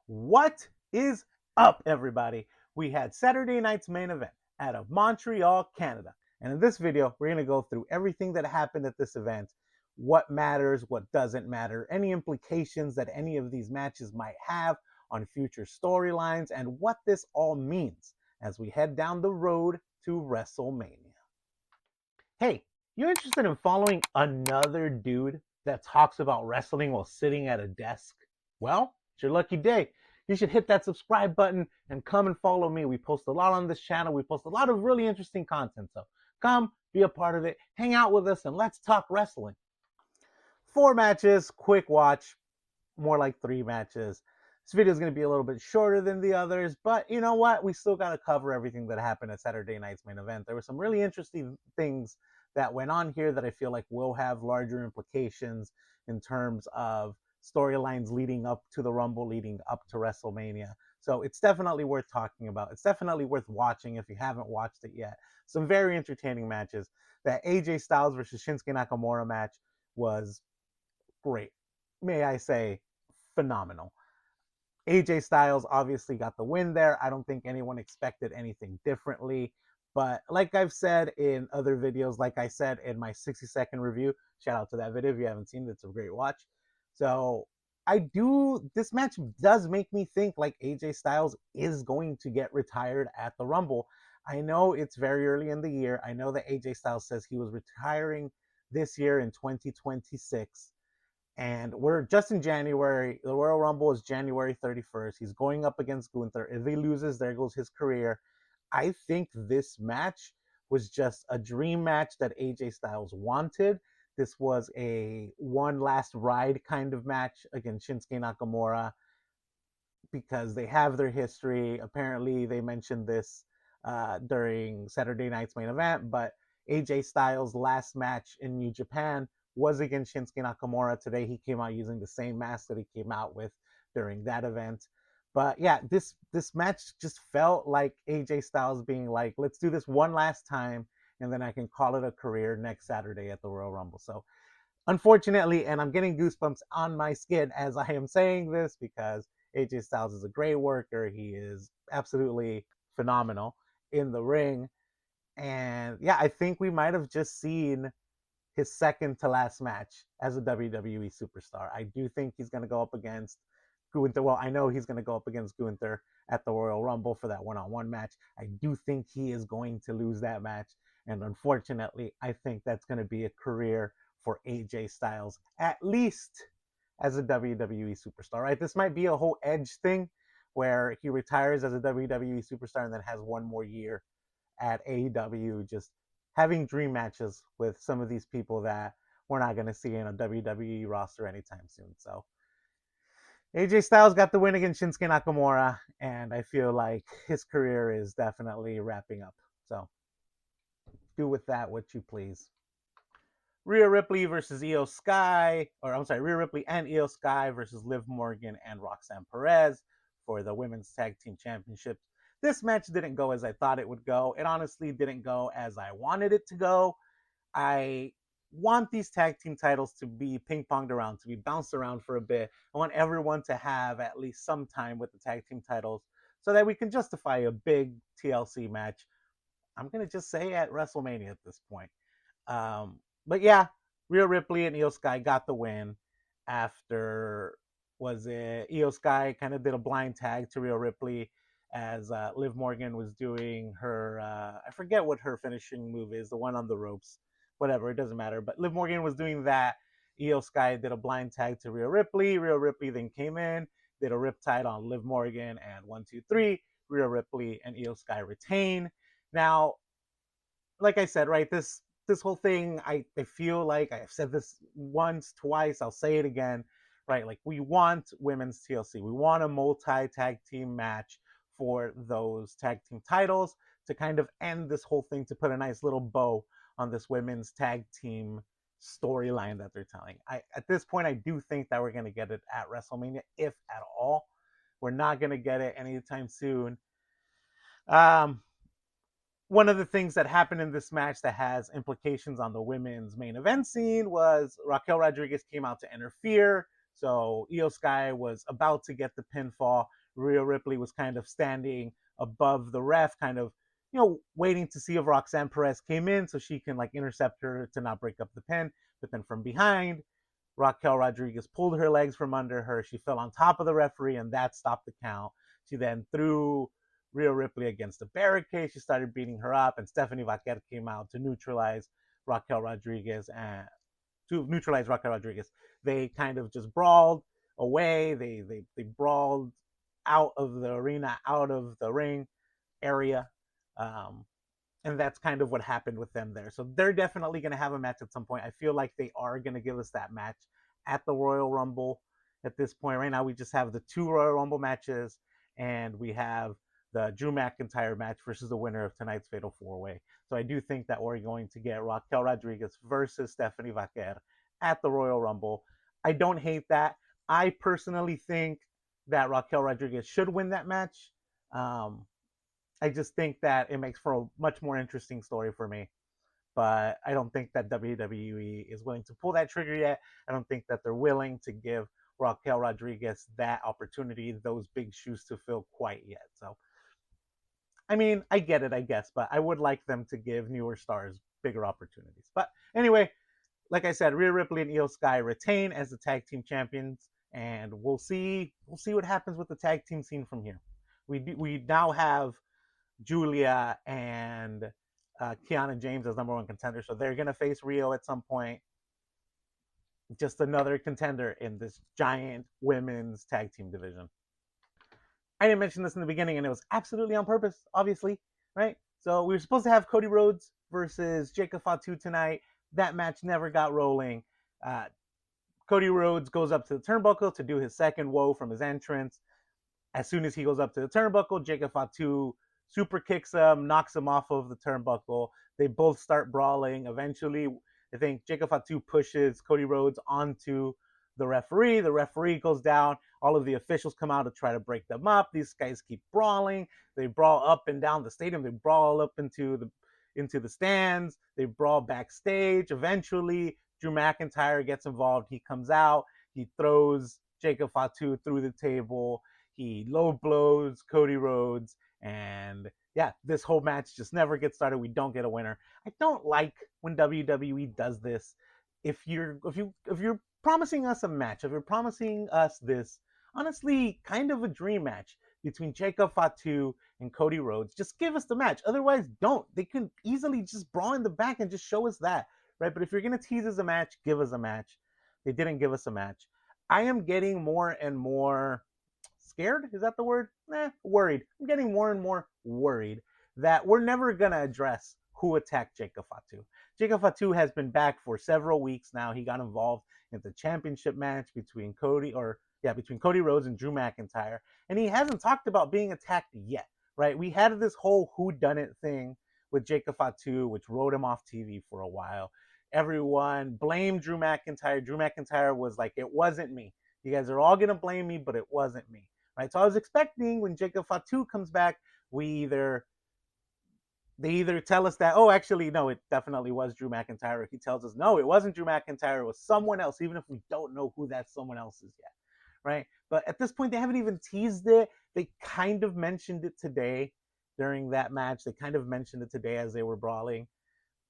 What is up, everybody? We had Saturday night's main event out of Montreal, Canada. And in this video, we're going to go through everything that happened at this event, what matters, what doesn't matter, any implications that any of these matches might have on future storylines, and what this all means as we head down the road to WrestleMania. Hey, you interested in following another dude that talks about wrestling while sitting at a desk? Well, it's your lucky day. You should hit that subscribe button and come and follow me. We post a lot on this channel. We post a lot of really interesting content. So come, be a part of it, hang out with us, and let's talk wrestling. 4 matches, quick watch, more like 3 matches. This video is going to be a little bit shorter than the others, but you know what? We still got to cover everything that happened at Saturday night's main event. There were some really interesting things that went on here that I feel like will have larger implications in terms of storylines leading up to the Rumble, leading up to WrestleMania. So it's definitely worth talking about. It's definitely worth watching if you haven't watched it yet. Some very entertaining matches. That AJ Styles versus Shinsuke Nakamura match was great. May I say, phenomenal. AJ Styles obviously got the win there. I don't think anyone expected anything differently. But like I've said in other videos, like I said in my 60-second review, shout out to that video if you haven't seen it, it's a great watch. So this match does make me think like AJ Styles is going to get retired at the Rumble. I know it's very early in the year. I know that AJ Styles says he was retiring this year in 2026. And we're just in January. The Royal Rumble is January 31st. He's going up against Gunther. If he loses, there goes his career. I think this match was just a dream match that AJ Styles wanted. This was a one last ride kind of match against Shinsuke Nakamura because they have their history. Apparently, they mentioned this during Saturday night's main event, but AJ Styles' last match in New Japan was against Shinsuke Nakamura. Today, he came out using the same mask that he came out with during that event. But yeah, this match just felt like AJ Styles being like, let's do this one last time, and then I can call it a career next Saturday at the Royal Rumble. So unfortunately, and I'm getting goosebumps on my skin as I am saying this because AJ Styles is a great worker. He is absolutely phenomenal in the ring. And yeah, I think we might have just seen his second to last match as a WWE superstar. I do think he's going to go up against Gunther. Well, I know he's going to go up against Gunther at the Royal Rumble for that one-on-one match. I do think he is going to lose that match. And unfortunately, I think that's going to be a career for AJ Styles, at least as a WWE superstar, right? This might be a whole Edge thing where he retires as a WWE superstar and then has one more year at AEW, just having dream matches with some of these people that we're not going to see in a WWE roster anytime soon. So AJ Styles got the win against Shinsuke Nakamura, and I feel like his career is definitely wrapping up. So do with that what you please. Rhea Ripley versus Io Sky, Rhea Ripley and Io Sky versus Liv Morgan and Roxanne Perez for the Women's Tag Team Championships. This match didn't go as I thought it would go. It honestly didn't go as I wanted it to go. I want these tag team titles to be ping-ponged around, to be bounced around for a bit. I want everyone to have at least some time with the tag team titles so that we can justify a big TLC match. I'm going to just say at WrestleMania at this point. But yeah, Rhea Ripley and Io Sky got the win after, Io Sky kind of did a blind tag to Rhea Ripley as Liv Morgan was doing her, I forget what her finishing move is, the one on the ropes, whatever, it doesn't matter. But Liv Morgan was doing that. Io Sky did a blind tag to Rhea Ripley. Rhea Ripley then came in, did a riptide on Liv Morgan, and 1, 2, 3, Rhea Ripley and Io Sky retain. Now, like I said, right, this whole thing, I feel like I've said this once, twice, I'll say it again, right? Like, we want women's TLC. We want a multi-tag team match for those tag team titles to kind of end this whole thing, to put a nice little bow on this women's tag team storyline that they're telling. At this point, I do think that we're going to get it at WrestleMania, if at all. We're not going to get it anytime soon. One of the things that happened in this match that has implications on the women's main event scene was Raquel Rodriguez came out to interfere So Io Sky was about to get the pinfall. Rhea Ripley was kind of standing above the ref, kind of, waiting to see if Roxanne Perez came in so she can like intercept her to not break up the pin. But then from behind, Raquel Rodriguez pulled her legs from under her. She fell on top of the referee, and that stopped the count. She then threw Rhea Ripley against the barricade. She started beating her up, and Stephanie Vaquer came out to neutralize Raquel Rodriguez. They kind of just brawled away. They brawled out of the arena, out of the ring area. And that's kind of what happened with them there. So they're definitely going to have a match at some point. I feel like they are going to give us that match at the Royal Rumble at this point. Right now, we just have the 2 Royal Rumble matches, and we have the Drew McIntyre match versus the winner of tonight's Fatal 4-Way. So I do think that we're going to get Raquel Rodriguez versus Stephanie Vaquer at the Royal Rumble. I don't hate that. I personally think that Raquel Rodriguez should win that match. I just think that it makes for a much more interesting story for me. But I don't think that WWE is willing to pull that trigger yet. I don't think that they're willing to give Raquel Rodriguez that opportunity, those big shoes to fill quite yet. So, I mean, I get it, I guess, but I would like them to give newer stars bigger opportunities. But anyway, like I said, Rhea Ripley and Io Sky retain as the tag team champions, and we'll see what happens with the tag team scene from here. We now have Julia and Kiana James as number 1 contender, so they're going to face Rio at some point. Just another contender in this giant women's tag team division. I didn't mention this in the beginning, and it was absolutely on purpose, obviously, right? So we were supposed to have Cody Rhodes versus Jacob Fatu tonight. That match never got rolling. Cody Rhodes goes up to the turnbuckle to do his second woe from his entrance. As soon as he goes up to the turnbuckle, Jacob Fatu super kicks him, knocks him off of the turnbuckle. They both start brawling. Eventually, I think Jacob Fatu pushes Cody Rhodes onto the referee. The referee goes down. All of the officials come out to try to break them up. These guys keep brawling. They brawl up and down the stadium. They brawl up into the stands. They brawl backstage. Eventually, Drew McIntyre gets involved. He comes out. He throws Jacob Fatu through the table. He low blows Cody Rhodes. And yeah, this whole match just never gets started. We don't get a winner. I don't like when WWE does this. If you're promising us a match, if you're promising us this, honestly, kind of a dream match between Jacob Fatu and Cody Rhodes, just give us the match. Otherwise, don't. They can easily just brawl in the back and just show us that, right? But if you're going to tease us a match, give us a match. They didn't give us a match. I am getting more and more scared. Is that the word? Worried. I'm getting more and more worried that we're never going to address who attacked Jacob Fatu. Jacob Fatu has been back for several weeks now. He got involved in the championship match between Cody Rhodes and Drew McIntyre, and he hasn't talked about being attacked yet, right? We had this whole whodunit thing with Jacob Fatu, which wrote him off TV for a while. Everyone blamed Drew McIntyre. Drew McIntyre was like, it wasn't me. You guys are all going to blame me, but it wasn't me, right? So I was expecting when Jacob Fatu comes back, they either tell us that, oh, actually, no, it definitely was Drew McIntyre. Or he tells us, no, it wasn't Drew McIntyre. It was someone else, even if we don't know who that someone else is yet, right? But at this point, they haven't even teased it. They kind of mentioned it today during that match. They kind of mentioned it today as they were brawling.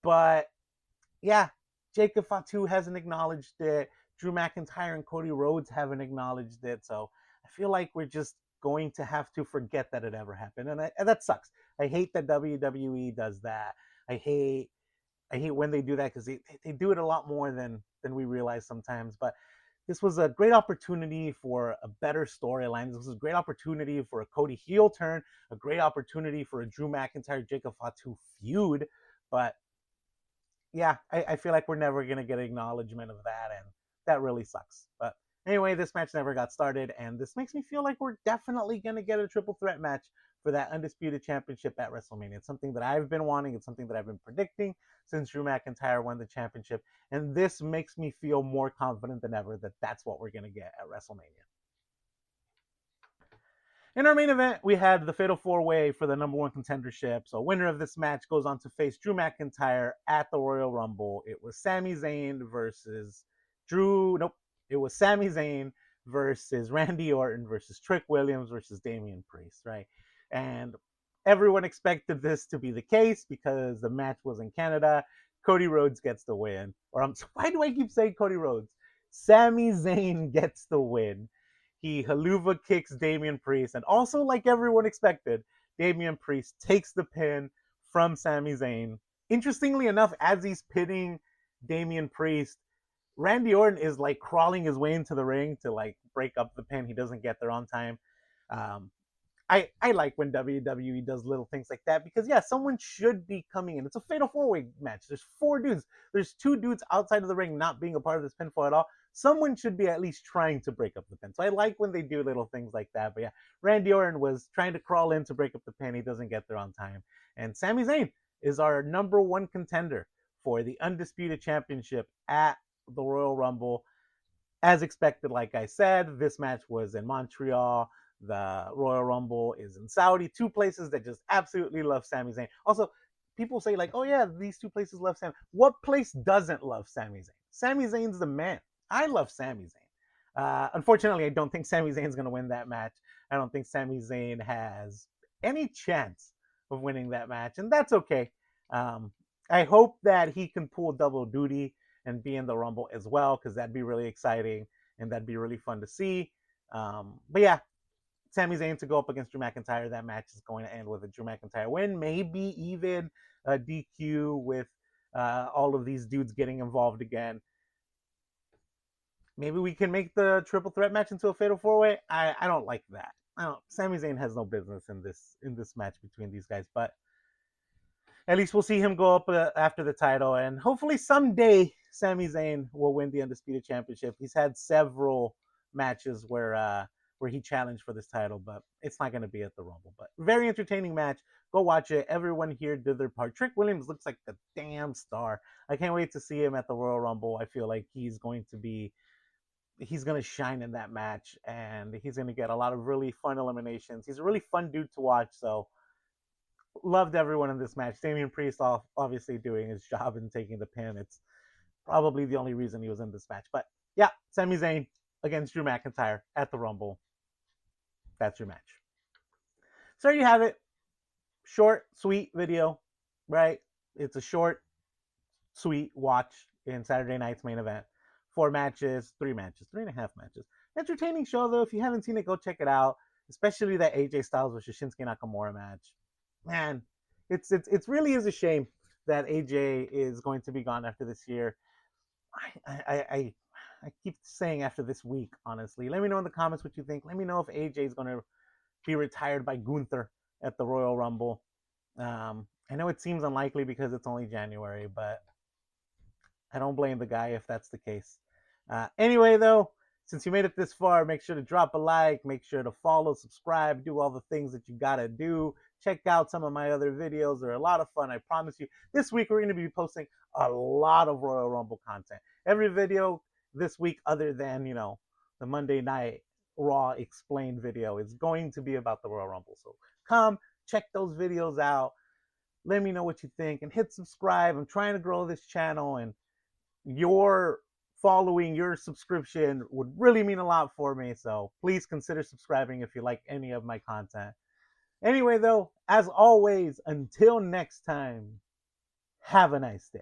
But yeah, Jacob Fatu hasn't acknowledged it. Drew McIntyre and Cody Rhodes haven't acknowledged it. So I feel like we're just going to have to forget that it ever happened. And that sucks. I hate that WWE does that. I hate when they do that because they do it a lot more than we realize sometimes. But this was a great opportunity for a better storyline. This was a great opportunity for a Cody heel turn, a great opportunity for a Drew McIntyre, Jacob Fatu feud. But yeah, I feel like we're never going to get acknowledgement of that, and that really sucks. But anyway, this match never got started, and this makes me feel like we're definitely going to get a triple threat match for that Undisputed Championship at WrestleMania. It's something that I've been wanting. It's something that I've been predicting since Drew McIntyre won the championship, and this makes me feel more confident than ever that that's what we're going to get at WrestleMania. In our main event, we had the Fatal 4-Way for the number 1 contendership. So winner of this match goes on to face Drew McIntyre at the Royal Rumble. It was Sami Zayn versus It was Sami Zayn versus Randy Orton versus Trick Williams versus Damian Priest, right? And everyone expected this to be the case because the match was in Canada. Cody Rhodes gets the win. Why do I keep saying Cody Rhodes? Sami Zayn gets the win. He haluva kicks Damian Priest, and also, like everyone expected, Damian Priest takes the pin from Sami Zayn. Interestingly enough, as he's pinning Damian Priest, Randy Orton is like crawling his way into the ring to like break up the pin. He doesn't get there on time. Um, I like when WWE does little things like that because, yeah, someone should be coming in. It's a fatal four-way match. There's 4 dudes. There's 2 dudes outside of the ring not being a part of this pinfall at all. Someone should be at least trying to break up the pin. So I like when they do little things like that. But yeah, Randy Orton was trying to crawl in to break up the pin. He doesn't get there on time. And Sami Zayn is our #1 contender for the Undisputed Championship at the Royal Rumble. As expected, like I said, this match was in Montreal. The Royal Rumble is in Saudi. 2 places that just absolutely love Sami Zayn. Also, people say like, oh yeah, these 2 places love Sami. What place doesn't love Sami Zayn? Sami Zayn's the man. I love Sami Zayn. Unfortunately, I don't think Sami Zayn's going to win that match. I don't think Sami Zayn has any chance of winning that match, and that's okay. I hope that he can pull double duty and be in the Rumble as well, because that'd be really exciting and that'd be really fun to see. But yeah, Sami Zayn to go up against Drew McIntyre. That match is going to end with a Drew McIntyre win, maybe even a DQ with all of these dudes getting involved again. Maybe we can make the triple threat match into a fatal 4-way. I don't like that. Sami Zayn has no business in this match between these guys, but at least we'll see him go up after the title, and hopefully someday Sami Zayn will win the Undisputed Championship. He's had several matches where he challenged for this title, but it's not going to be at the Rumble. But very entertaining match. Go watch it. Everyone here did their part. Trick Williams looks like the damn star. I can't wait to see him at the Royal Rumble. I feel like he's going to shine in that match, and he's going to get a lot of really fun eliminations. He's a really fun dude to watch, so loved everyone in this match. Damian Priest obviously doing his job and taking the pin. It's probably the only reason he was in this match. But yeah, Sami Zayn against Drew McIntyre at the Rumble. That's your match. So there you have it. Short, sweet video, right? It's a short, sweet watch in Saturday night's main event. 4 matches, 3 matches, 3.5 matches. Entertaining show, though. If you haven't seen it, go check it out. Especially that AJ Styles versus Shinsuke Nakamura match. Man, it's really is a shame that AJ is going to be gone after this year. I keep saying after this week, honestly. Let me know in the comments what you think. Let me know if AJ is going to be retired by Gunther at the Royal Rumble. I know it seems unlikely because it's only January, but I don't blame the guy if that's the case. Anyway, though, since you made it this far, make sure to drop a like, make sure to follow, subscribe, do all the things that you gotta do. Check out some of my other videos. They're a lot of fun, I promise you. This week, we're going to be posting a lot of Royal Rumble content. Every video this week, other than, the Monday Night Raw Explained video, is going to be about the Royal Rumble. So come, check those videos out. Let me know what you think, and hit subscribe. I'm trying to grow this channel, and your following, your subscription would really mean a lot for me. So please consider subscribing if you like any of my content. Anyway, though, as always, until next time, have a nice day.